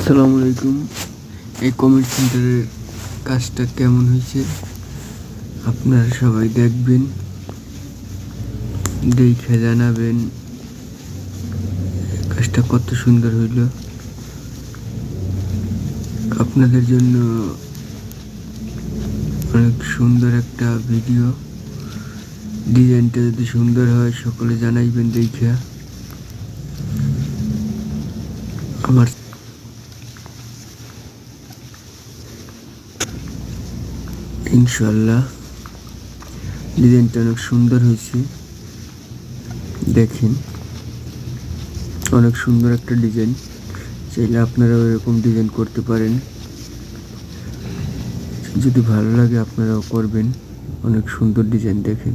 আসসালামু আলাইকুম। এই কমেন্ট সেন্টারের কাজটা কেমন হয়েছে আপনারা সবাই দেখবেন, দেখে জানাবেন কাজটা কত সুন্দর হইল। আপনাদের জন্য অনেক সুন্দর একটা ভিডিও। ডিজাইনটা যদি সুন্দর হয় সকলে জানাইবেন দেখে। আমার ইনশাল্লাহ ডিজাইনটা অনেক সুন্দর হয়েছে, দেখেন অনেক সুন্দর একটা ডিজাইন। চাইলে আপনারাও এরকম ডিজাইন করতে পারেন, যদি ভালো লাগে আপনারাও করবেন। অনেক সুন্দর ডিজাইন, দেখেন।